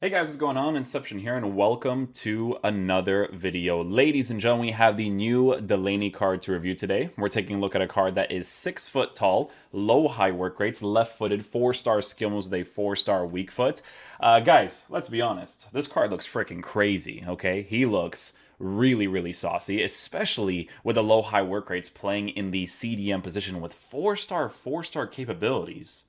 Hey guys, what's going on? Inception here, and welcome to another video. Ladies and gentlemen, we have the new Delaney card to review today. We're taking a look at a card that is 6 foot tall, low high work rates, left-footed, 4-star skill moves with a 4-star weak foot. Guys, let's be honest. This card looks freaking crazy, okay? He looks really saucy, especially with the low high work rates playing in the CDM position with 4-star capabilities.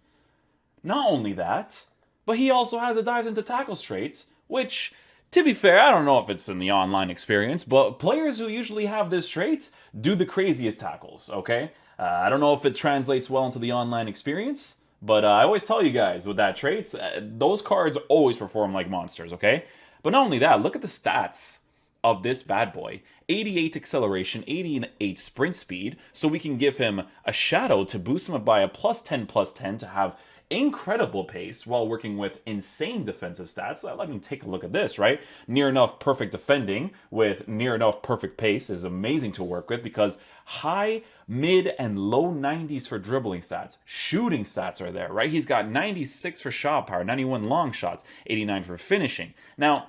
Not only that, but he also has a dives into tackles trait, which, to be fair, I don't know if it's in the online experience, but players who usually have this trait do the craziest tackles, okay? I don't know if it translates well into the online experience, but I always tell you guys with that trait, those cards always perform like monsters, okay? But not only that, look at the stats of this bad boy. 88 acceleration, 88 sprint speed, so we can give him a shadow to boost him up by a +10/+10 to have incredible pace while working with insane defensive stats. Let me take a look at this, right? Near enough perfect defending with near enough perfect pace is amazing to work with because high, mid, and low 90s for dribbling stats. Shooting stats are there, right? He's got 96 for shot power, 91 long shots, 89 for finishing. Now,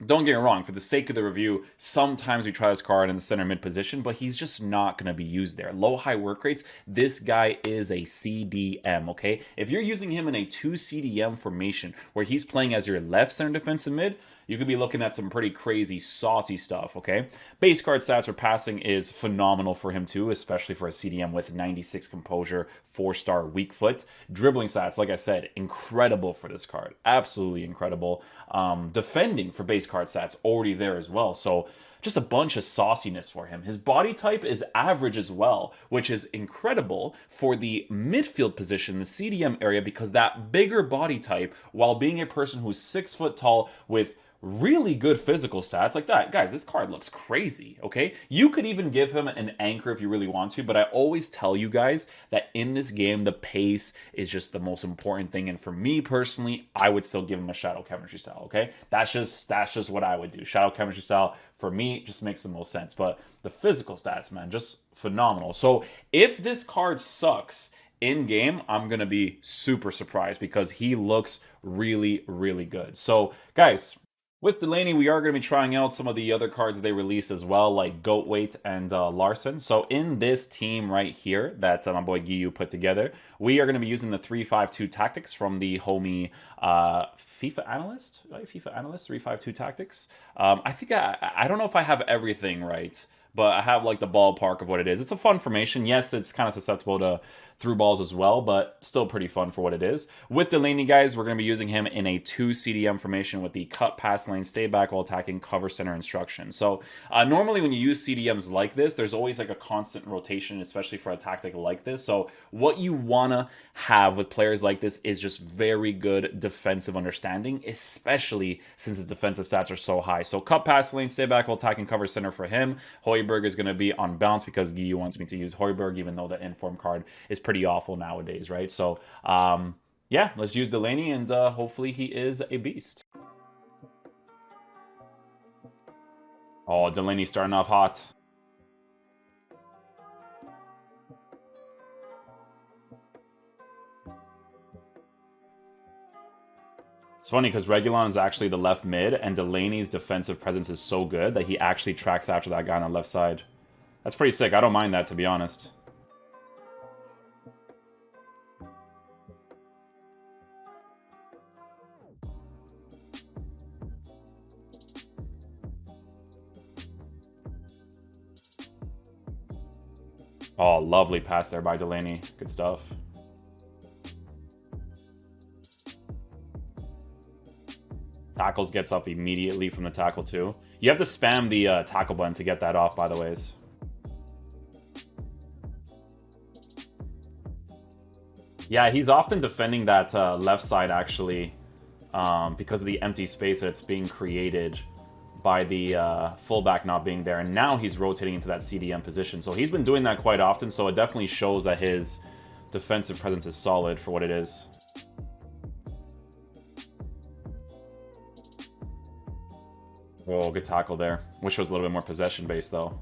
don't get me wrong, for the sake of the review, sometimes we try this card in the center mid position, but he's just not going to be used there. Low high work rates, this guy is a CDM, okay? If you're using him in a 2 CDM formation where he's playing as your left center defensive mid, you could be looking at some pretty crazy, saucy stuff, okay? Base card stats for passing is phenomenal for him too, especially for a CDM with 96 composure, 4-star weak foot. Dribbling stats, like I said, incredible for this card. Absolutely incredible. Defending for base card stats, already there as well. So just a bunch of sauciness for him. His body type is average as well, which is incredible for the midfield position, the CDM area, because that bigger body type, while being a person who's 6 foot tall with really good physical stats like that. Guys, this card looks crazy, okay? You could even give him an anchor if you really want to, but I always tell you guys that in this game, the pace is just the most important thing. And for me personally, I would still give him a shadow chemistry style, okay? That's just what I would do. Shadow chemistry style, for me, just makes the most sense. But the physical stats, man, just phenomenal. So if this card sucks in game, I'm gonna be super surprised because he looks really good. So guys, with Delaney, we are going to be trying out some of the other cards they release as well, like Goatweight and Larson. So in this team right here that my boy Giyu put together, we are going to be using the 352 tactics from the homie FIFA analyst, right? FIFA analyst 352 tactics. I think I don't know if I have everything right, but I have like the ballpark of what it is. It's a fun formation. Yes, it's kind of susceptible to through balls as well, but still pretty fun for what it is. With Delaney, guys, we're going to be using him in a 2 CDM formation with the cut, pass lane, stay back while attacking, cover center instruction. So normally when you use CDMs like this, there's always like a constant rotation, especially for a tactic like this. So what you want to have with players like this is just very good defensive understanding, especially since his defensive stats are so high. So cut, pass lane, stay back while attacking, cover center for him. Højbjerg is going to be on bounce because Giyu wants me to use Højbjerg, even though the inform card is pretty awful nowadays, right? So, yeah, let's use Delaney, and hopefully he is a beast. Oh, Delaney starting off hot. It's funny because Regulon is actually the left mid, and Delaney's defensive presence is so good that he actually tracks after that guy on the left side. That's pretty sick. I don't mind that, to be honest. Oh, lovely pass there by Delaney. Good stuff. Tackles gets up immediately from the tackle too. You have to spam the tackle button to get that off, by the ways. Yeah, he's often defending that left side, actually, because of the empty space that's being created by the fullback not being there. And now he's rotating into that CDM position. So he's been doing that quite often, so it definitely shows that his defensive presence is solid for what it is. Oh, good tackle there. Wish it was a little bit more possession-based, though.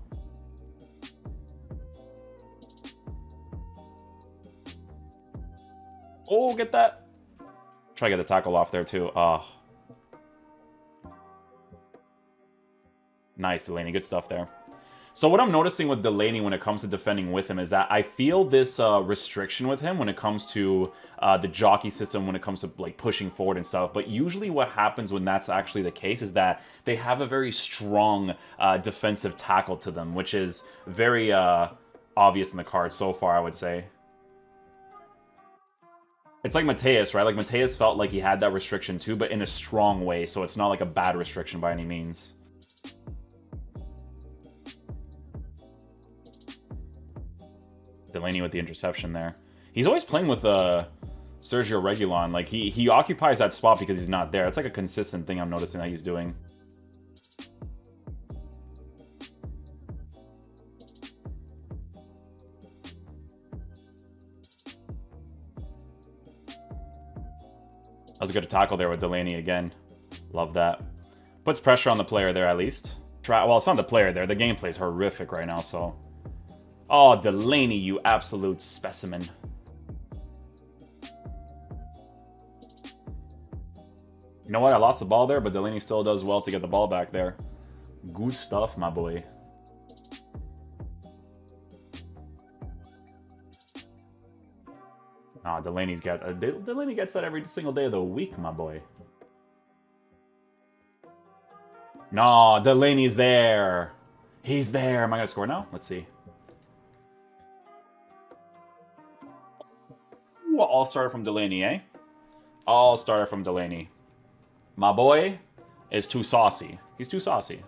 Oh, get that. Try to get the tackle off there, too. Oh. Nice, Delaney. Good stuff there. So what I'm noticing with Delaney when it comes to defending with him is that I feel this restriction with him when it comes to the jockey system, when it comes to like pushing forward and stuff. But usually what happens when that's actually the case is that they have a very strong defensive tackle to them, which is very obvious in the card so far, I would say. It's like Mateus, right? Like Mateus felt like he had that restriction too, but in a strong way. So it's not like a bad restriction by any means. Delaney with the interception there. He's always playing with Sergio Reguilon. Like, he occupies that spot because he's not there. It's like a consistent thing I'm noticing that he's doing. That was a good tackle there with Delaney again. Love that. Puts pressure on the player there at least. Well, it's not the player there. The gameplay's horrific right now, so... Oh, Delaney, you absolute specimen. You know what? I lost the ball there, but Delaney still does well to get the ball back there. Good stuff, my boy. Ah, Delaney gets that every single day of the week, my boy. No, Delaney's there. He's there. Am I going to score now? Let's see. Ooh, all started from Delaney, eh? All started from Delaney. My boy is too saucy. He's too saucy.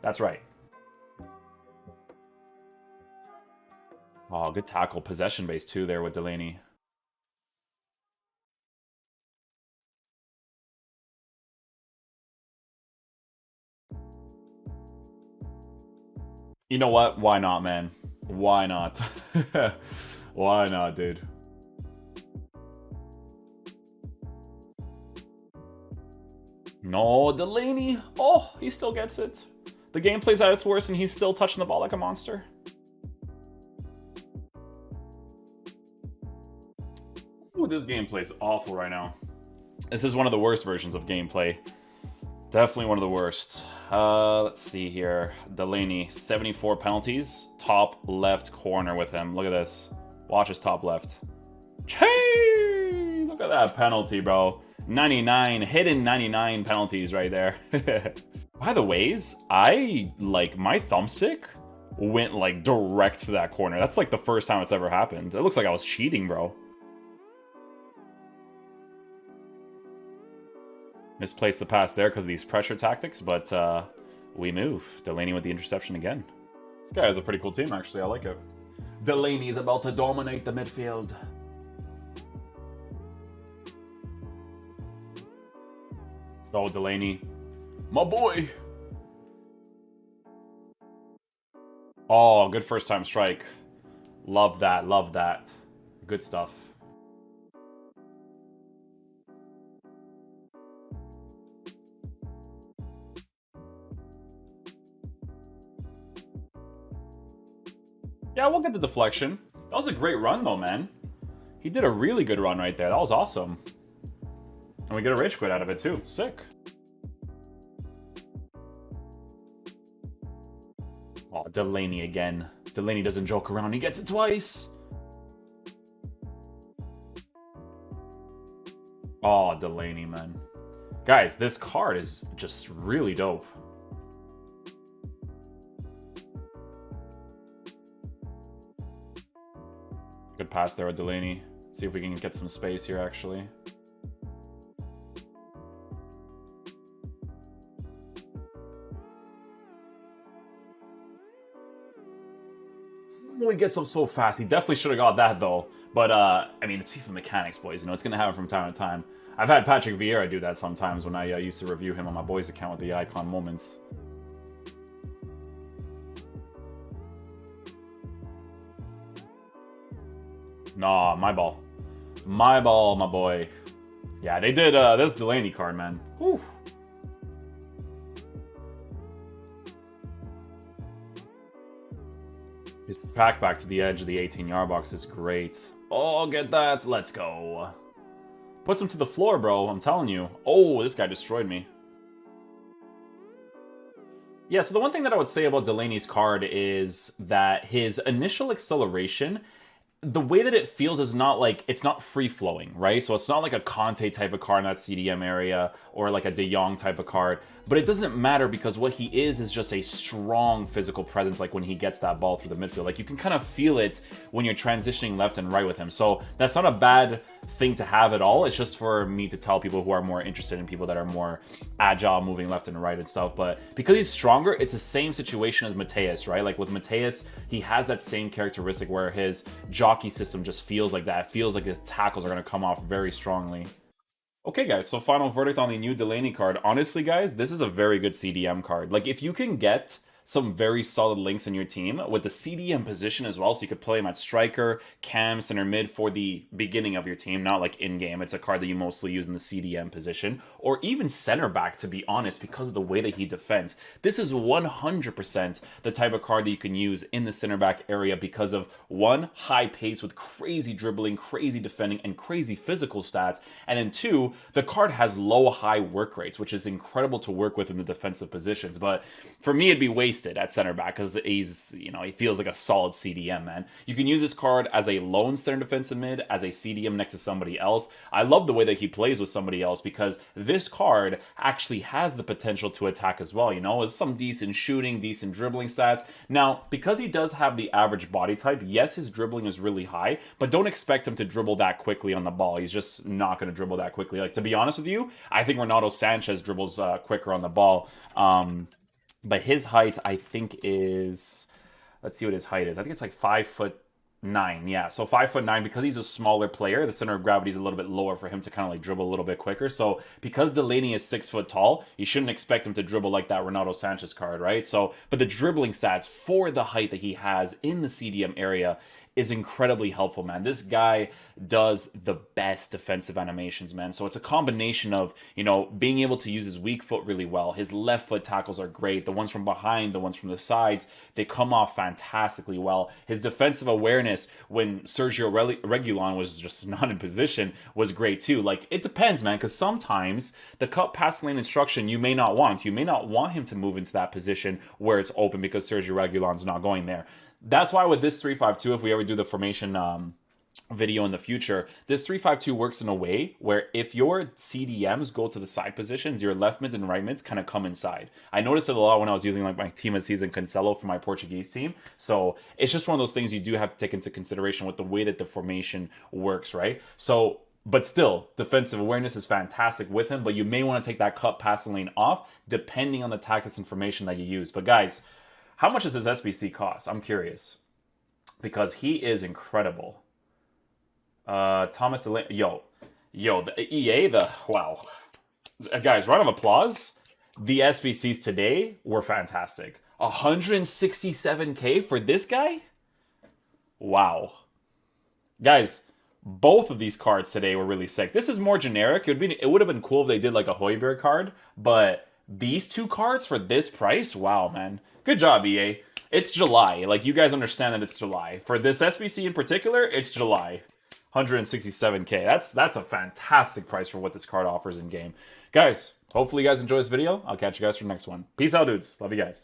That's right. Oh, good tackle. Possession base, too, there with Delaney. You know what? Why not, man? Why not? Why not, dude? No, Delaney. Oh, he still gets it. The gameplay's at its worst, and he's still touching the ball like a monster. Ooh, this gameplay's awful right now. This is one of the worst versions of gameplay. Definitely one of the worst. Let's see here. Delaney, 74 penalties. Top left corner with him. Look at this. Watch his top left. Hey! Look at that penalty, bro. 99, hidden 99 penalties right there. By the ways, like, my thumbstick went, like, direct to that corner. That's, like, the first time it's ever happened. It looks like I was cheating, bro. Misplaced the pass there because of these pressure tactics, but we move. Delaney with the interception again. This guy has a pretty cool team, actually. I like it. Delaney is about to dominate the midfield. Oh, Delaney. My boy. Oh, good first time strike. Love that, love that. Good stuff. Yeah, we'll get the deflection. That was a great run, though, man. He did a really good run right there. That was awesome. And we get a rage quit out of it, too. Sick. Oh, Delaney again. Delaney doesn't joke around. He gets it twice. Oh, Delaney, man. Guys, this card is just really dope. Good pass there with Delaney. See if we can get some space here, actually. He gets up so fast. He definitely should have got that, though. But, I mean, it's FIFA mechanics, boys. You know, it's going to happen from time to time. I've had Patrick Vieira do that sometimes when I used to review him on my boys' account with the icon moments. Nah, my ball. My ball, my boy. Yeah, they did this Delaney card, man. Whew. His pack back to the edge of the 18-yard box is great. Oh, get that. Let's go. Puts him to the floor, bro. I'm telling you. Oh, this guy destroyed me. Yeah, so the one thing that I would say about Delaney's card is that his initial acceleration, the way that it feels is not like it's not free flowing, right? So it's not like a Conte type of card in that CDM area or like a De Jong type of card. But it doesn't matter because what he is just a strong physical presence. Like when he gets that ball through the midfield, like you can kind of feel it when you're transitioning left and right with him. So that's not a bad thing to have at all. It's just for me to tell people who are more interested in people that are more agile, moving left and right and stuff. But because he's stronger, it's the same situation as Mateus, right? Like with Mateus, he has that same characteristic where his jockey system just feels like that. It feels like his tackles are going to come off very strongly. Okay, guys, so final verdict on the new Delaney card. Honestly, guys, this is a very good CDM card. Like, if you can get some very solid links in your team with the CDM position as well, so you could play him at striker, cam, center mid for the beginning of your team, not like in-game. It's a card that you mostly use in the CDM position, or even center back, to be honest, because of the way that he defends. This is 100% the type of card that you can use in the center back area because of, one, high pace with crazy dribbling, crazy defending, and crazy physical stats, and then two, the card has low-high work rates, which is incredible to work with in the defensive positions. But for me, it'd be wasted at center back because he's, he feels like a solid CDM, man. You can use this card as a lone center defensive mid, as a CDM next to somebody else. I love the way that he plays with somebody else because this card actually has the potential to attack as well, with some decent shooting, decent dribbling stats. Now, because he does have the average body type, yes, his dribbling is really high, but don't expect him to dribble that quickly on the ball. He's just not going to dribble that quickly. Like, to be honest with you, I think Renato Sanchez dribbles quicker on the ball. But his height, I think, is... Let's see what his height is. I think it's like 5'9". Yeah, so 5'9", because he's a smaller player, the center of gravity is a little bit lower for him to kind of like dribble a little bit quicker. So because Delaney is 6 foot tall, you shouldn't expect him to dribble like that Renato Sanchez card, right? So, but the dribbling stats for the height that he has in the CDM area is incredibly helpful, man. This guy does the best defensive animations, man. So it's a combination of, being able to use his weak foot really well. His left foot tackles are great. The ones from behind, the ones from the sides, they come off fantastically well. His defensive awareness when Sergio Reguilon was just not in position was great too. Like, it depends, man, because sometimes the cut pass lane instruction you may not want. You may not want him to move into that position where it's open because Sergio Reguilon's not going there. That's why with this 3-5-2, if we ever do the formation video in the future, this 3-5-2 works in a way where if your CDMs go to the side positions, your left mids and right mids kind of come inside. I noticed it a lot when I was using like my team of season Cancelo for my Portuguese team. So it's just one of those things you do have to take into consideration with the way that the formation works, right? So, but still, defensive awareness is fantastic with him, but you may want to take that cut passing lane off depending on the tactics and formation that you use. But guys, how much does his SBC cost? I'm curious. Because he is incredible. Thomas Delaney. Yo, the EA, wow. Guys, round of applause. The SBCs today were fantastic. 167K for this guy? Wow. Guys, both of these cards today were really sick. This is more generic. It would have been cool if they did like a Højbjerg card, but these two cards for this price? Wow, man. Good job, EA. It's July. Like, you guys understand that it's July. For this SBC in particular, it's July. 167K. That's a fantastic price for what this card offers in game. Guys, hopefully you guys enjoy this video. I'll catch you guys for the next one. Peace out, dudes. Love you guys.